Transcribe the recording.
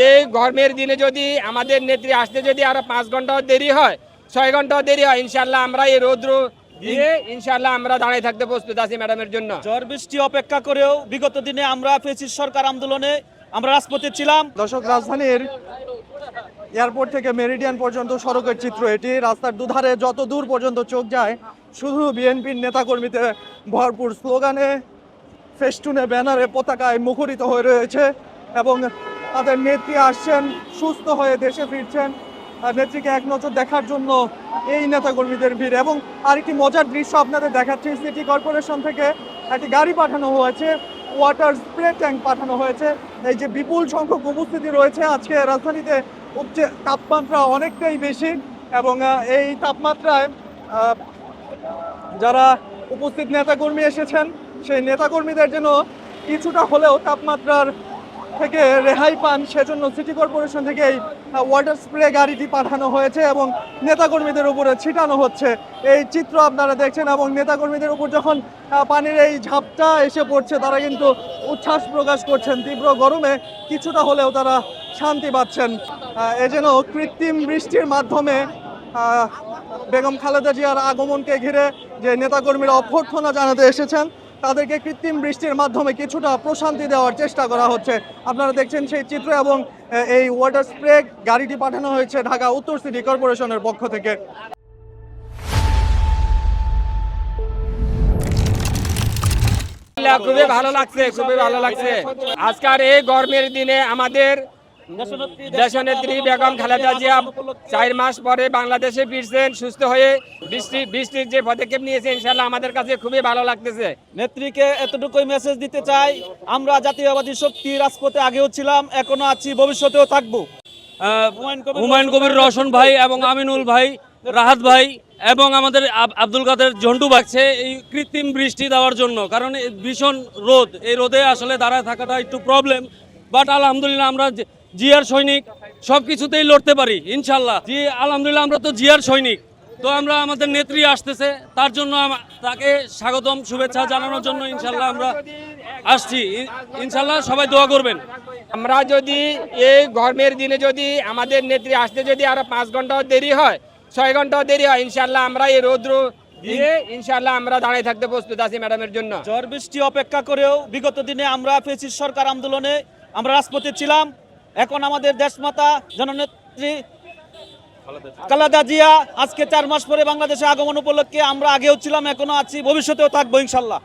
এই গরমের দিনে যদি আমাদের নেত্রী আসতে যদি আরো 5 ঘন্টাও দেরি হয়, 6 ঘন্টাও দেরি হয়, ইনশাল্লাহ আমরা এই রৌদ্র দিয়ে ইনশাল্লাহ আমরা দাঁড়িয়ে থাকতে প্রস্তুত আছি ম্যাডামের জন্য। ঝড় বৃষ্টি অপেক্ষা করেও বিগত দিনে আমরা ফ্যাসিস্ট সরকার আন্দোলনে আমরা রাজপথে ছিলাম। দর্শক, রাজধানীর এয়ারপোর্ট থেকে মেরিডিয়ান পর্যন্ত সড়কের চিত্র এটি। রাস্তার দুধারে যত দূর পর্যন্ত চোখ যায় শুধু বিএনপির নেতাকর্মীদের ভরপুর স্লোগানে, ফেস্টুনে, ব্যানারে, পতাকায় মুখরিত হয়ে রয়েছে এবং তাদের নেত্রী আসছেন, সুস্থ হয়ে দেশে ফিরছেন। আর নেত্রীকে এক নজর দেখার জন্য এই নেতাকর্মীদের ভিড়। এবং আরেকটি মজার দৃশ্য আপনাদের দেখাচ্ছি, সিটি কর্পোরেশন থেকে একটি গাড়ি পাঠানো হয়েছে, ওয়াটার স্প্রে ট্যাঙ্ক পাঠানো হয়েছে। এই যে বিপুল সংখ্যক উপস্থিতি রয়েছে, আজকে রাজধানীতে তাপমাত্রা অনেকটাই বেশি এবং এই তাপমাত্রায় যারা উপস্থিত নেতাকর্মী এসেছেন সেই নেতাকর্মীদের জন্য কিছুটা হলেও তাপমাত্রার থেকে রেহাই পান, সেজন্য সিটি কর্পোরেশন থেকে এই ওয়াটার স্প্রে গাড়িটি পাঠানো হয়েছে এবং নেতাকর্মীদের উপরে ছিটানো হচ্ছে। এই চিত্র আপনারা দেখছেন এবং নেতাকর্মীদের উপর যখন পানির এই ঝাপটা এসে পড়ছে তারা কিন্তু উচ্ছ্বাস প্রকাশ করছেন। তীব্র গরমে কিছুটা হলেও তারা শান্তি পাচ্ছেন। এ যেন কৃত্রিম বৃষ্টির মাধ্যমে বেগম খালেদা জিয়ার আগমনকে ঘিরে যে নেতাকর্মীরা অভ্যর্থনা জানাতে এসেছেন তাদেরকে কৃত্রিম বৃষ্টির মাধ্যমে কিছুটা প্রশান্তি দেওয়ার চেষ্টা করা হচ্ছে। আপনারা দেখছেন সেই চিত্র এবং এই ওয়াটার স্প্রে গাড়িটি পাঠানো হয়েছে ঢাকা উত্তর সিটি কর্পোরেশনের পক্ষ থেকে। খুবই ভালো লাগছে, খুবই ভালো লাগছে। আজকের এই গরমের দিনে আমাদের দেশনেত্রী বেগম খালেদা জিয়া 4 মাস পরে বাংলাদেশে ফিরছেন সুস্থ হয়ে। বৃষ্টির যে পদক্ষেপ নিয়েছে ইনশাল্লাহ আমাদের কাছে খুবই ভালো লাগতেছে। নেত্রীকে এতটুকুই মেসেজ দিতে চাই, আমরা জাতীয়বাদী শক্তি রাজপথে আগেও ছিলাম, এখনো আছি, ভবিষ্যতেও থাকবো। হুমায়ুন কবির রওশন ভাই এবং আমিনুল ভাই, রাহাত ভাই এবং আমাদের আব্দুল কাদের ঝন্টু বাগছে এই কৃত্রিম বৃষ্টি দেওয়ার জন্য, কারণ ভীষণ রোদ, এই রোদে আসলে দাঁড়ায় থাকাটা একটু প্রবলেম। বাট আলহামদুলিল্লাহ আমরা জিয়ার সৈনিক, সব কিছুতেই লড়তে পারি ইনশাল্লাহ। জি আলহামদুলিল্লাহ, আমরা তো জিয়ার সৈনিক, তো আমরা আমাদের নেত্রী আসতেছে তার জন্য তাকে স্বাগতম শুভেচ্ছা জানানোর জন্য ইনশাল্লাহ আমরা আসছি। ইনশাল্লাহ সবাই দোয়া করবেন। আমরা যদি এই গরমের দিনে যদি আমাদের নেত্রী আসতে যদি আরো 5 ঘন্টাও দেরি হয়, 6 ঘন্টাও দেরি হয়, ইনশাল্লাহ আমরা এই রৌদ্র দিয়ে ইনশাল্লাহ আমরা দাঁড়িয়ে থাকতে প্রস্তুত আছি ম্যাডামের জন্য। ঝড় বৃষ্টি অপেক্ষা করেও বিগত দিনে আমরা ফ্যাসিস্ট সরকার আন্দোলনে আমরা রাজপথে ছিলাম। এখন আমাদের দেশমাতা জননেত্রী খালেদা জিয়া আজকে 4 মাস পরে বাংলাদেশে আগমন উপলক্ষে আমরা আগেও ছিলাম, এখনো আছি, ভবিষ্যতেও থাকবো ইনশাল্লাহ।